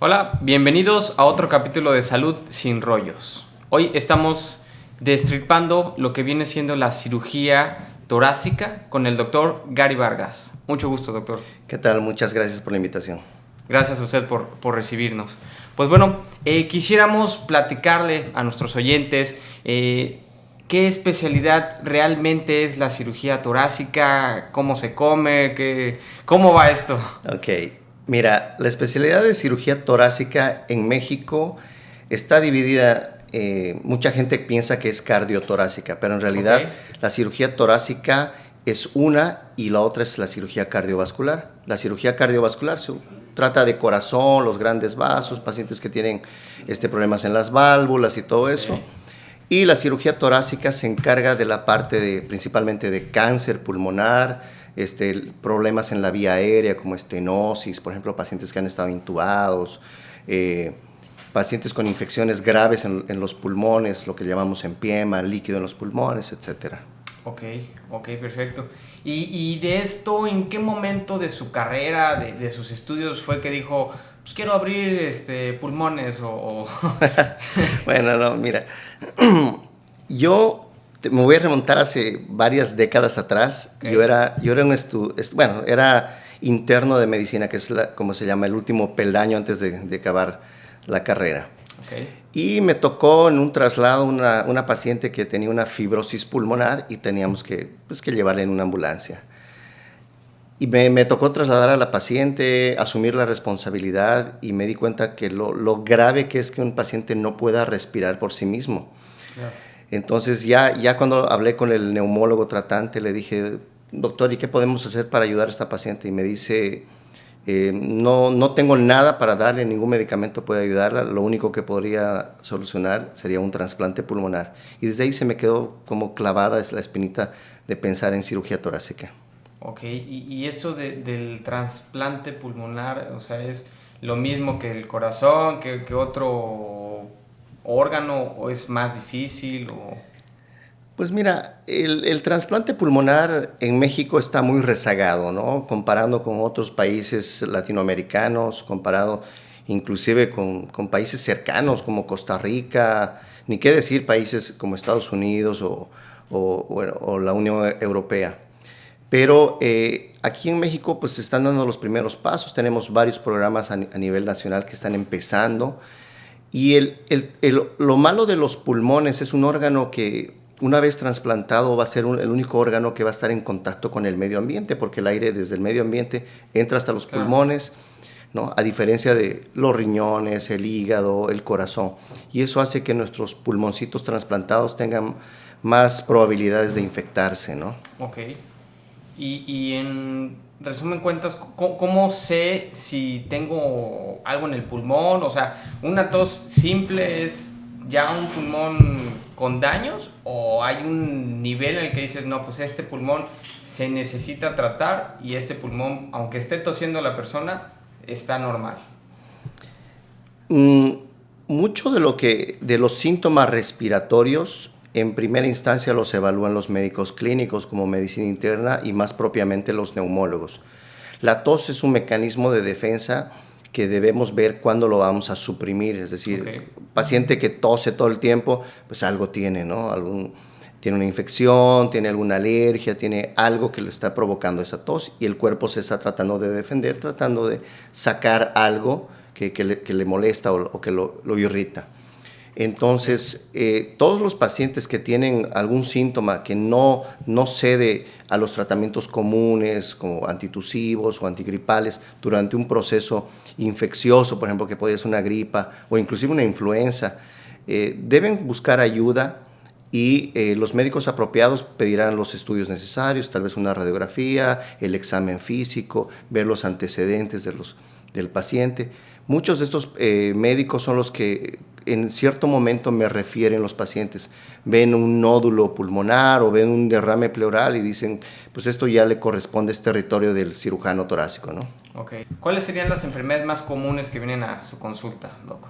Hola, bienvenidos a otro capítulo de Salud sin rollos. Hoy estamos destripando lo que viene siendo la cirugía torácica con el doctor Gary Vargas. Mucho gusto, doctor. ¿Qué tal? Muchas gracias por la invitación. Gracias a usted por recibirnos. Pues bueno, quisiéramos platicarle a nuestros oyentes qué especialidad realmente es la cirugía torácica, cómo se come, cómo va esto. Ok, mira, la especialidad de cirugía torácica en México está dividida. Mucha gente piensa que es cardiotorácica, pero en realidad la cirugía torácica es una y la otra es la cirugía cardiovascular. La cirugía cardiovascular se trata de corazón, los grandes vasos, pacientes que tienen problemas en las válvulas y todo eso. Y la cirugía torácica se encarga de la parte principalmente de cáncer pulmonar, problemas en la vía aérea como estenosis, por ejemplo, pacientes que han estado intubados, pacientes con infecciones graves en los pulmones, lo que llamamos empiema, líquido en los pulmones, etc. Ok, perfecto. Y de esto, ¿en qué momento de su carrera, de sus estudios fue que dijo, pues quiero abrir pulmones Bueno, no, mira, yo me voy a remontar hace varias décadas atrás. Okay. Yo era era interno de medicina, que es como se llama, el último peldaño antes de acabar la carrera. Okay. Y me tocó en un traslado una paciente que tenía una fibrosis pulmonar y teníamos que llevarla en una ambulancia. Y me tocó trasladar a la paciente, asumir la responsabilidad, y me di cuenta que lo grave que es que un paciente no pueda respirar por sí mismo. Yeah. Entonces ya cuando hablé con el neumólogo tratante, le dije, doctor, ¿y qué podemos hacer para ayudar a esta paciente? Y me dice, no tengo nada para darle, ningún medicamento puede ayudarla, lo único que podría solucionar sería un trasplante pulmonar. Y desde ahí se me quedó como clavada la espinita de pensar en cirugía torácica. Ok, y esto del trasplante pulmonar, o sea, ¿es lo mismo que el corazón, que otro órgano, o es más difícil? Pues mira, el trasplante pulmonar en México está muy rezagado, ¿no? Comparando con otros países latinoamericanos, comparado inclusive con países cercanos como Costa Rica, ni qué decir países como Estados Unidos o la Unión Europea. Pero aquí en México pues se están dando los primeros pasos, tenemos varios programas a nivel nacional que están empezando, y lo malo de los pulmones es un órgano que una vez trasplantado va a ser el único órgano que va a estar en contacto con el medio ambiente, porque el aire desde el medio ambiente entra hasta los pulmones, ¿no? A diferencia de los riñones, el hígado, el corazón, y eso hace que nuestros pulmoncitos trasplantados tengan más probabilidades de infectarse, ¿no? Ok. Y en resumen cuentas, ¿cómo sé si tengo algo en el pulmón? O sea, ¿una tos simple es ya un pulmón con daños? ¿O hay un nivel en el que dices, no, pues este pulmón se necesita tratar y este pulmón, aunque esté tosiendo la persona, está normal? Mucho de los síntomas respiratorios, en primera instancia los evalúan los médicos clínicos como medicina interna y más propiamente los neumólogos. La tos es un mecanismo de defensa que debemos ver cuándo lo vamos a suprimir, es decir, paciente que tose todo el tiempo, pues algo tiene, ¿no? Tiene una infección, tiene alguna alergia, tiene algo que le está provocando esa tos, y el cuerpo se está tratando de defender, tratando de sacar algo que le molesta o que lo irrita. Entonces, todos los pacientes que tienen algún síntoma que no cede a los tratamientos comunes como antitusivos o antigripales durante un proceso infeccioso, por ejemplo, que podría ser una gripa o inclusive una influenza, deben buscar ayuda, y los médicos apropiados pedirán los estudios necesarios, tal vez una radiografía, el examen físico, ver los antecedentes del paciente. Muchos de estos médicos son los que en cierto momento me refieren los pacientes. Ven un nódulo pulmonar o ven un derrame pleural y dicen, pues esto ya le corresponde a este territorio del cirujano torácico, ¿no? Ok. ¿Cuáles serían las enfermedades más comunes que vienen a su consulta, doc?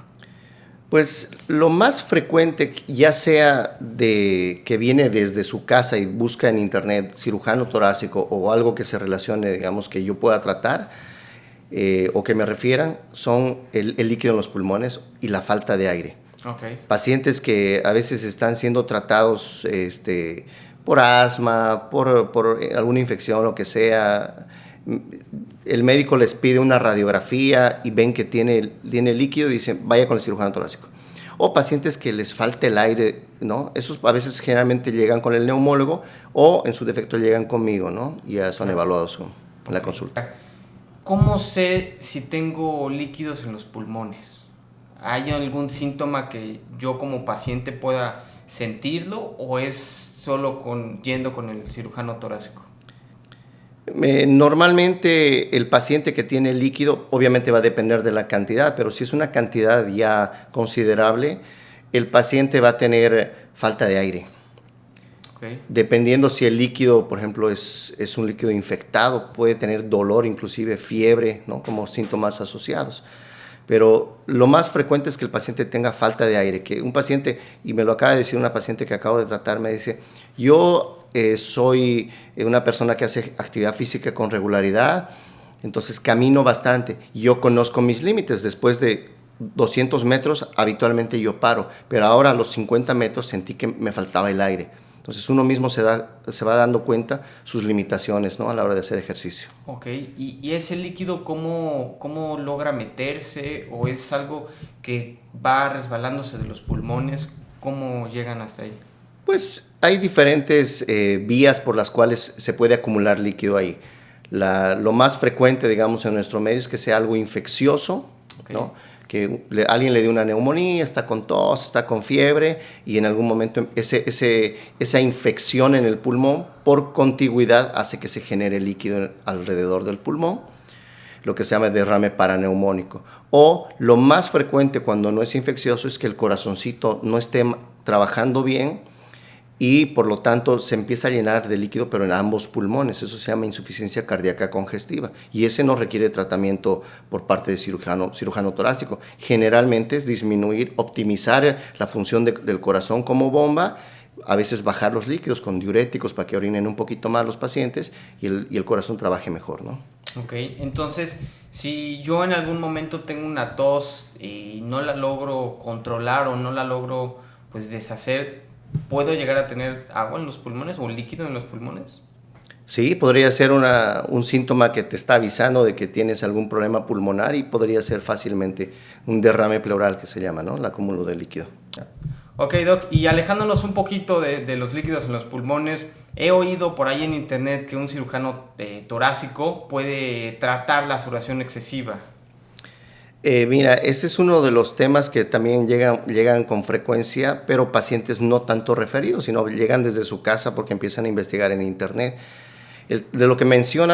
Pues lo más frecuente, ya sea que viene desde su casa y busca en internet cirujano torácico o algo que se relacione, digamos, que yo pueda tratar, o que me refieran son el líquido en los pulmones y la falta de aire. Okay. Pacientes que a veces están siendo tratados por asma, por alguna infección, lo que sea. El médico les pide una radiografía y ven que tiene líquido y dicen, vaya con el cirujano torácico. O pacientes que les falta el aire, ¿no? Esos a veces generalmente llegan con el neumólogo o en su defecto llegan conmigo, ¿no? Y ya son evaluados en la consulta. ¿Cómo sé si tengo líquidos en los pulmones? ¿Hay algún síntoma que yo como paciente pueda sentirlo o es solo yendo con el cirujano torácico? Normalmente el paciente que tiene líquido obviamente va a depender de la cantidad, pero si es una cantidad ya considerable, el paciente va a tener falta de aire. Okay. Dependiendo si el líquido, por ejemplo, es un líquido infectado, puede tener dolor, inclusive fiebre, ¿no? Como síntomas asociados. Pero lo más frecuente es que el paciente tenga falta de aire, que un paciente, y me lo acaba de decir una paciente que acabo de tratar, me dice, yo soy una persona que hace actividad física con regularidad, entonces camino bastante, yo conozco mis límites, después de 200 metros habitualmente yo paro, pero ahora a los 50 metros sentí que me faltaba el aire. Entonces uno mismo se va dando cuenta sus limitaciones, ¿no? A la hora de hacer ejercicio. Ok, ¿y ese líquido cómo logra meterse o es algo que va resbalándose de los pulmones? ¿Cómo llegan hasta ahí? Pues hay diferentes vías por las cuales se puede acumular líquido ahí. Lo más frecuente, digamos, en nuestro medio es que sea algo infeccioso, okay, ¿no? Que alguien le dio una neumonía, está con tos, está con fiebre y en algún momento esa infección en el pulmón por contigüidad hace que se genere líquido alrededor del pulmón, lo que se llama derrame paraneumónico. O lo más frecuente cuando no es infeccioso es que el corazoncito no esté trabajando bien y por lo tanto se empieza a llenar de líquido, pero en ambos pulmones. Eso se llama insuficiencia cardíaca congestiva y ese no requiere tratamiento por parte de cirujano torácico. Generalmente es disminuir, optimizar la función del corazón como bomba, a veces bajar los líquidos con diuréticos para que orinen un poquito más los pacientes y el corazón trabaje mejor, ¿no? Ok, entonces si yo en algún momento tengo una tos y no la logro controlar o no la logro pues deshacer, ¿puedo llegar a tener agua en los pulmones o líquido en los pulmones? Sí, podría ser un síntoma que te está avisando de que tienes algún problema pulmonar y podría ser fácilmente un derrame pleural que se llama, ¿no? El acúmulo de líquido. Ok, Doc, y alejándonos un poquito de los líquidos en los pulmones, he oído por ahí en internet que un cirujano torácico puede tratar la sudoración excesiva. Mira, ese es uno de los temas que también llegan con frecuencia, pero pacientes no tanto referidos, sino llegan desde su casa porque empiezan a investigar en internet. De lo que menciona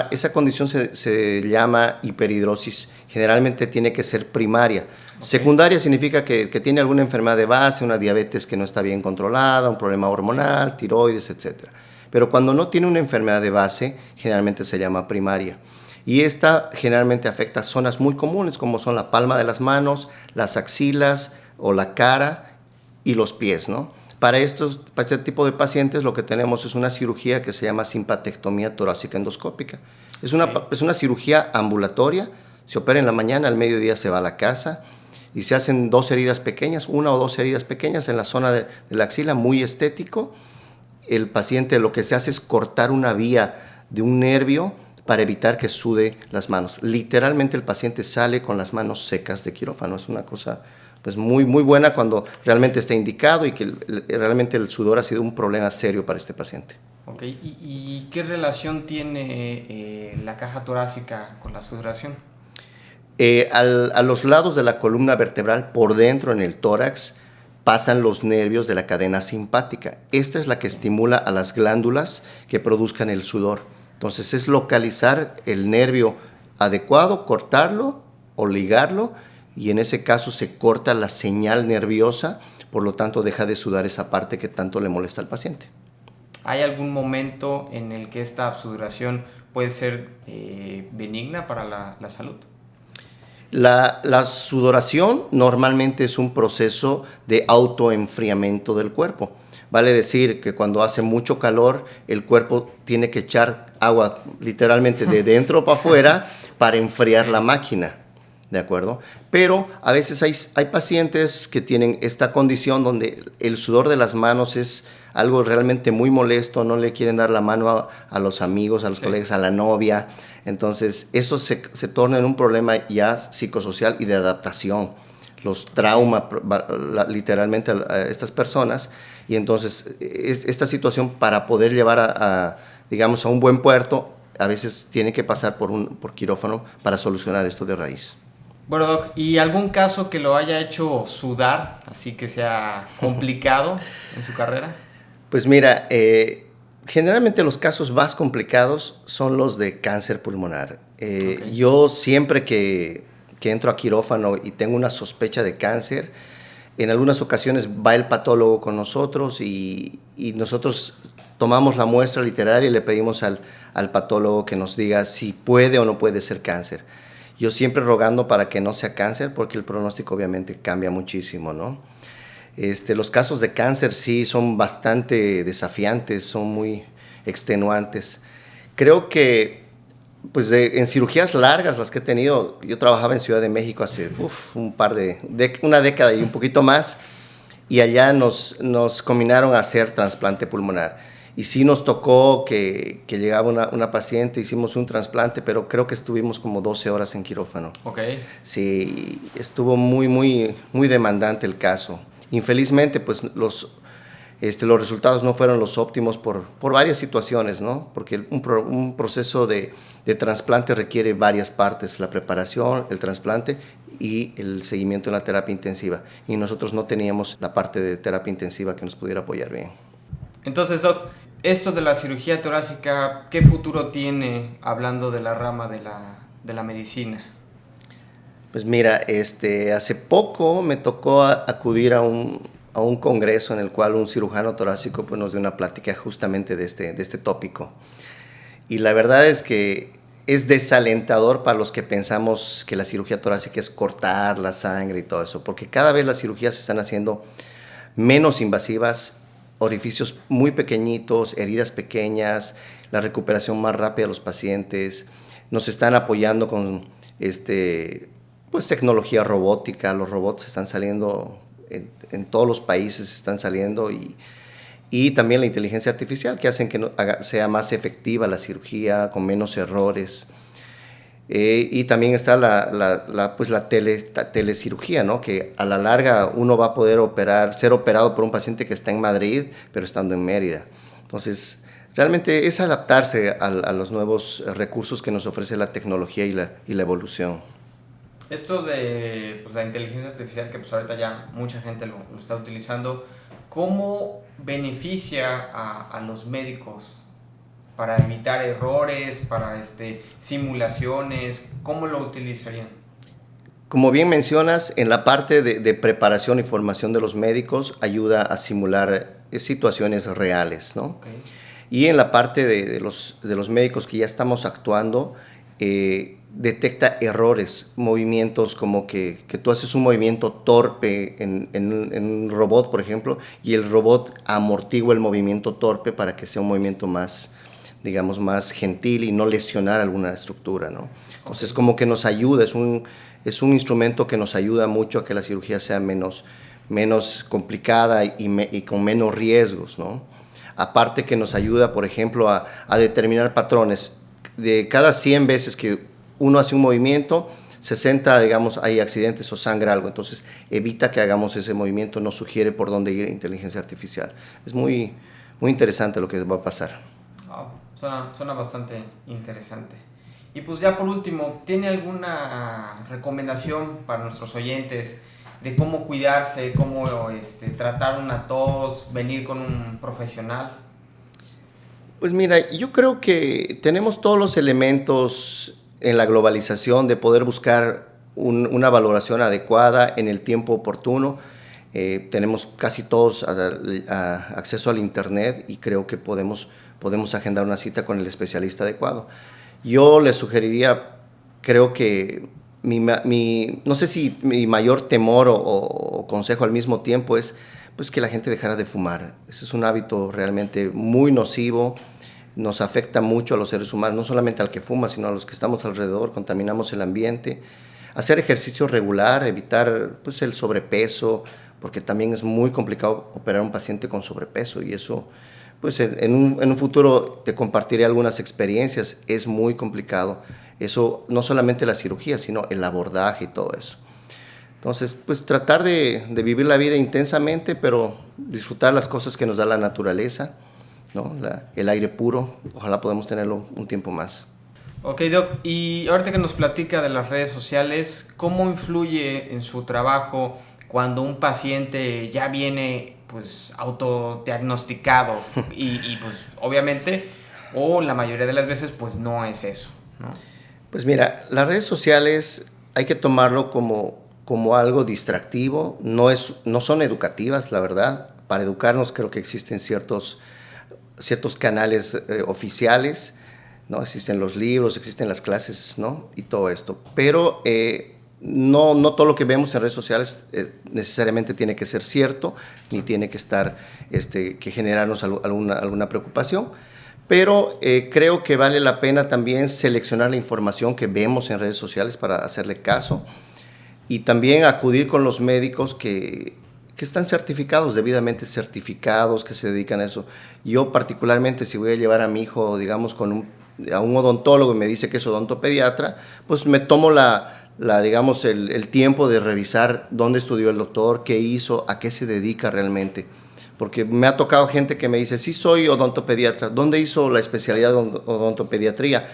esa condición se llama hiperhidrosis. Generalmente tiene que ser primaria. Okay. Secundaria significa que tiene alguna enfermedad de base, una diabetes que no está bien controlada, un problema hormonal, tiroides, etc. Pero cuando no tiene una enfermedad de base, generalmente se llama primaria. Y esta generalmente afecta zonas muy comunes como son la palma de las manos, las axilas o la cara y los pies, ¿no? Para este tipo de pacientes lo que tenemos es una cirugía que se llama simpatectomía torácica endoscópica. Es una cirugía ambulatoria, se opera en la mañana, al mediodía se va a la casa y se hacen una o dos heridas pequeñas en la zona de la axila, muy estético. El paciente lo que se hace es cortar una vía de un nervio para evitar que sude las manos. Literalmente el paciente sale con las manos secas de quirófano. Es una cosa pues muy, muy buena cuando realmente está indicado y que realmente el sudor ha sido un problema serio para este paciente. Ok, ¿y qué relación tiene la caja torácica con la sudoración? A los lados de la columna vertebral, por dentro en el tórax, pasan los nervios de la cadena simpática. Esta es la que estimula a las glándulas que produzcan el sudor. Entonces es localizar el nervio adecuado, cortarlo o ligarlo y en ese caso se corta la señal nerviosa, por lo tanto deja de sudar esa parte que tanto le molesta al paciente. ¿Hay algún momento en el que esta sudoración puede ser benigna para la salud? La sudoración normalmente es un proceso de autoenfriamiento del cuerpo. Vale decir que cuando hace mucho calor, el cuerpo tiene que echar agua literalmente de dentro para afuera para enfriar la máquina, ¿de acuerdo? Pero a veces hay pacientes que tienen esta condición donde el sudor de las manos es algo realmente muy molesto, no le quieren dar la mano a los amigos, a los colegas, a la novia. Entonces, eso se torna en un problema ya psicosocial y de adaptación. Los trauma literalmente a estas personas. Y entonces, esta situación para poder llevar digamos, a un buen puerto, a veces tiene que pasar por quirófano para solucionar esto de raíz. Bueno, Doc, ¿y algún caso que lo haya hecho sudar, así que sea complicado en su carrera? Pues mira, generalmente los casos más complicados son los de cáncer pulmonar. Okay. Yo siempre que entro a quirófano y tengo una sospecha de cáncer, en algunas ocasiones va el patólogo con nosotros y nosotros tomamos la muestra literaria y le pedimos al patólogo que nos diga si puede o no puede ser cáncer. Yo siempre rogando para que no sea cáncer porque el pronóstico obviamente cambia muchísimo, ¿no? Los casos de cáncer sí son bastante desafiantes, son muy extenuantes. Creo que pues en cirugías largas las que he tenido, yo trabajaba en Ciudad de México hace una década y un poquito más, y allá nos combinaron a hacer trasplante pulmonar. Y sí nos tocó que llegaba una paciente, hicimos un trasplante, pero creo que estuvimos como 12 horas en quirófano. Okay. Sí, estuvo muy demandante el caso. Infelizmente, pues los resultados no fueron los óptimos por varias situaciones, ¿no? Porque un proceso de trasplante requiere varias partes, la preparación, el trasplante y el seguimiento en la terapia intensiva. Y nosotros no teníamos la parte de terapia intensiva que nos pudiera apoyar bien. Entonces, Doc, esto de la cirugía torácica, ¿qué futuro tiene hablando de la rama de la medicina? Pues mira, hace poco me tocó acudir a un congreso en el cual un cirujano torácico pues, nos dio una plática justamente de este tópico. Y la verdad es que es desalentador para los que pensamos que la cirugía torácica es cortar la sangre y todo eso, porque cada vez las cirugías se están haciendo menos invasivas, orificios muy pequeñitos, heridas pequeñas, la recuperación más rápida de los pacientes. Nos están apoyando con pues tecnología robótica, los robots están saliendo en todos los países, están saliendo y también la inteligencia artificial que hacen que sea más efectiva la cirugía, con menos errores. Y también está la telecirugía, ¿no? Que a la larga uno va a poder ser operado por un paciente que está en Madrid, pero estando en Mérida. Entonces, realmente es adaptarse a los nuevos recursos que nos ofrece la tecnología y la evolución. Esto de pues, la inteligencia artificial, que pues ahorita ya mucha gente lo está utilizando, ¿cómo beneficia a los médicos para evitar errores, para simulaciones? ¿Cómo lo utilizarían? Como bien mencionas, en la parte de preparación y formación de los médicos ayuda a simular situaciones reales, ¿no? Okay. Y en la parte de los médicos que ya estamos actuando, detecta errores, movimientos como que tú haces un movimiento torpe en un robot, por ejemplo, y el robot amortigua el movimiento torpe para que sea un movimiento más, digamos, más gentil y no lesionar alguna estructura, ¿no? Entonces, okay, como que nos ayuda, es un instrumento que nos ayuda mucho a que la cirugía sea menos complicada y con menos riesgos, ¿no? Aparte que nos ayuda, por ejemplo, a determinar patrones. De cada 100 veces que uno hace un movimiento, 60, digamos, hay accidentes o sangra algo. Entonces, evita que hagamos ese movimiento, nos sugiere por dónde ir inteligencia artificial. Es muy interesante lo que va a pasar. Oh, suena bastante interesante. Y pues ya por último, ¿tiene alguna recomendación para nuestros oyentes de cómo cuidarse, cómo tratar una tos, venir con un profesional? Pues mira, yo creo que tenemos todos los elementos en la globalización de poder buscar una valoración adecuada en el tiempo oportuno. Tenemos casi todos acceso al internet y creo que podemos agendar una cita con el especialista adecuado. Yo le sugeriría, creo que no sé si mi mayor temor o consejo al mismo tiempo es pues, que la gente dejara de fumar. Ese es un hábito realmente muy nocivo. nos afecta mucho a los seres humanos, no solamente al que fuma, sino a los que estamos alrededor, contaminamos el ambiente. Hacer ejercicio regular, evitar pues, el sobrepeso, porque también es muy complicado operar a un paciente con sobrepeso y eso, pues en un futuro te compartiré algunas experiencias, es muy complicado. Eso, no solamente la cirugía, sino el abordaje y todo eso. Entonces, pues tratar de vivir la vida intensamente, pero disfrutar las cosas que nos da la naturaleza, ¿no? El aire puro, ojalá podamos tenerlo un tiempo más. Ok, Doc, y ahorita que nos platica de las redes sociales, ¿cómo influye en su trabajo cuando un paciente ya viene pues autodiagnosticado y pues obviamente, o la mayoría de las veces pues no es eso, ¿no? Pues mira, las redes sociales hay que tomarlo como algo distractivo, no son educativas, la verdad. Para educarnos creo que existen ciertos canales oficiales, ¿no? Existen los libros, existen las clases, ¿no? Y todo esto. Pero no todo lo que vemos en redes sociales necesariamente tiene que ser cierto, ni tiene que estar, que generarnos alguna preocupación. Pero creo que vale la pena también seleccionar la información que vemos en redes sociales para hacerle caso y también acudir con los médicos que están certificados, debidamente certificados, que se dedican a eso. Yo particularmente, si voy a llevar a mi hijo, digamos, a un odontólogo y me dice que es odontopediatra, pues me tomo digamos, el tiempo de revisar dónde estudió el doctor, qué hizo, a qué se dedica realmente. Porque me ha tocado gente que me dice, sí soy odontopediatra, ¿dónde hizo la especialidad de odontopediatría?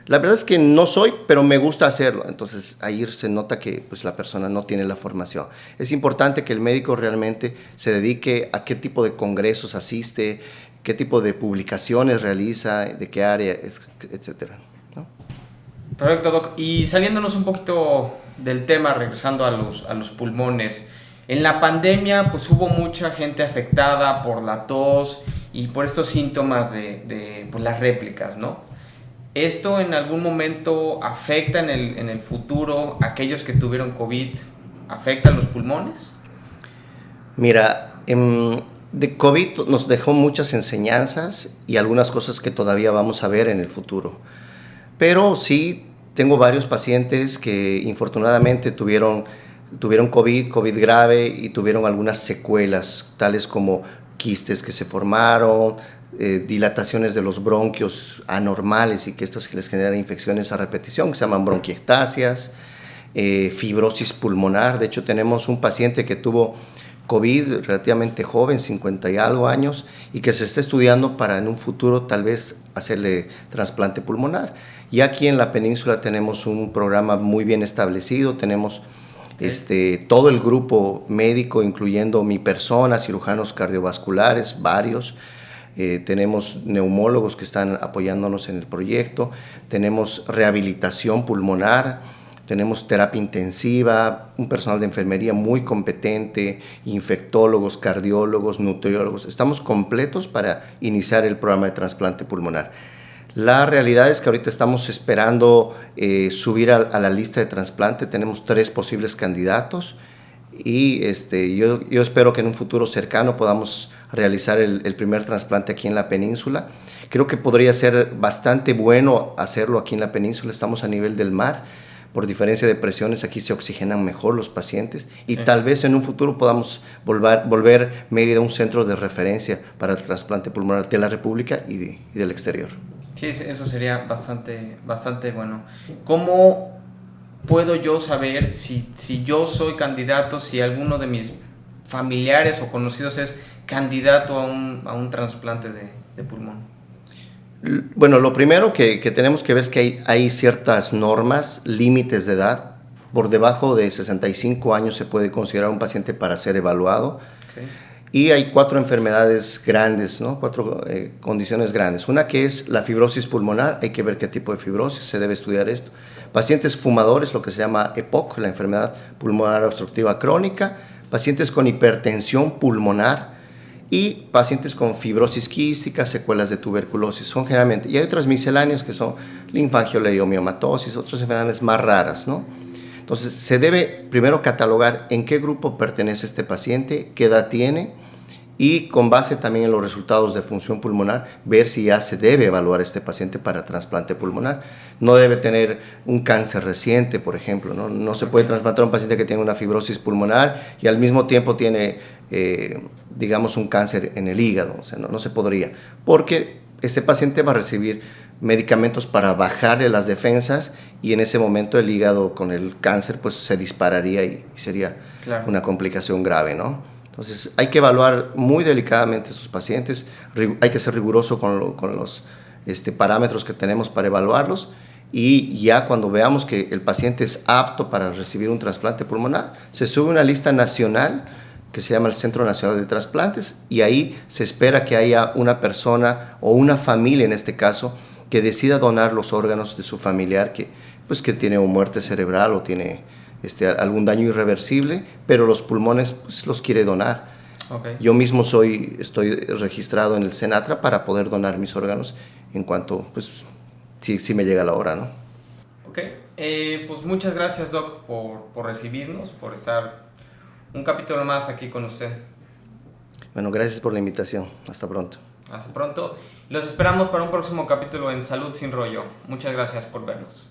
La verdad es que no soy, pero me gusta hacerlo. Entonces ahí se nota que pues, la persona no tiene la formación. Es importante que el médico realmente se dedique a qué tipo de congresos asiste, qué tipo de publicaciones realiza, de qué área, etcétera, ¿no? Perfecto, Doc. Y saliéndonos un poquito del tema, regresando a los pulmones, en la pandemia pues hubo mucha gente afectada por la tos y por estos síntomas de pues, las réplicas, ¿no? ¿Esto en algún momento afecta en el futuro a aquellos que tuvieron COVID? ¿Afecta los pulmones? Mira, de COVID nos dejó muchas enseñanzas y algunas cosas que todavía vamos a ver en el futuro. Pero sí, tengo varios pacientes que infortunadamente tuvieron COVID grave y tuvieron algunas secuelas, tales como quistes que se formaron, dilataciones de los bronquios anormales y que estas les generan infecciones a repetición, que se llaman bronquiectasias, fibrosis pulmonar. De hecho, tenemos un paciente que tuvo COVID relativamente joven, 50 y algo años, y que se está estudiando para en un futuro tal vez hacerle trasplante pulmonar. Y aquí en la península tenemos un programa muy bien establecido, tenemos todo el grupo médico, incluyendo mi persona, cirujanos cardiovasculares, varios. Tenemos neumólogos que están apoyándonos en el proyecto, tenemos rehabilitación pulmonar, tenemos terapia intensiva, un personal de enfermería muy competente, infectólogos, cardiólogos, nutriólogos. Estamos completos para iniciar el programa de trasplante pulmonar. La realidad es que ahorita estamos esperando subir a la lista de trasplante. Tenemos 3 posibles candidatos y yo espero que en un futuro cercano podamos realizar el primer trasplante aquí en la península. Creo que podría ser bastante bueno hacerlo aquí en la península. Estamos a nivel del mar. Por diferencia de presiones, aquí se oxigenan mejor los pacientes y tal vez en un futuro podamos volver Mérida un centro de referencia para el trasplante pulmonar de la República y del exterior. Sí, eso sería bastante bueno. ¿Cómo puedo yo saber si yo soy candidato, si alguno de mis familiares o conocidos es candidato a un trasplante de pulmón? Bueno, lo primero que tenemos que ver es que hay ciertas normas, límites de edad. Por debajo de 65 años se puede considerar un paciente para ser evaluado. Okay. Y hay 4 enfermedades grandes, ¿no? 4 condiciones grandes. Una que es la fibrosis pulmonar, hay que ver qué tipo de fibrosis, se debe estudiar esto. Pacientes fumadores, lo que se llama EPOC, la enfermedad pulmonar obstructiva crónica. Pacientes con hipertensión pulmonar y pacientes con fibrosis quística, secuelas de tuberculosis. Son generalmente, y hay otras misceláneas que son linfangioliomatosis, otras enfermedades más raras, ¿no? Entonces, se debe primero catalogar en qué grupo pertenece este paciente, qué edad tiene y con base también en los resultados de función pulmonar, ver si ya se debe evaluar a este paciente para trasplante pulmonar. No debe tener un cáncer reciente, por ejemplo, ¿no? No se puede trasplantar a un paciente que tiene una fibrosis pulmonar y al mismo tiempo tiene, digamos, un cáncer en el hígado. O sea, no se podría, porque este paciente va a recibir medicamentos para bajarle las defensas y en ese momento el hígado con el cáncer pues se dispararía y sería una complicación grave, ¿no? Entonces hay que evaluar muy delicadamente a sus pacientes, hay que ser riguroso con los parámetros que tenemos para evaluarlos y ya cuando veamos que el paciente es apto para recibir un trasplante pulmonar, se sube una lista nacional que se llama el Centro Nacional de Trasplantes y ahí se espera que haya una persona o una familia en este caso que decida donar los órganos de su familiar que tiene o muerte cerebral o tiene algún daño irreversible, pero los pulmones pues, los quiere donar. Okay. Yo mismo estoy registrado en el Senatra para poder donar mis órganos en cuanto, pues, si me llega la hora, ¿no? Ok, pues muchas gracias, Doc, por recibirnos, por estar un capítulo más aquí con usted. Bueno, gracias por la invitación. Hasta pronto. Hasta pronto. Los esperamos para un próximo capítulo en Salud Sin Rollo. Muchas gracias por vernos.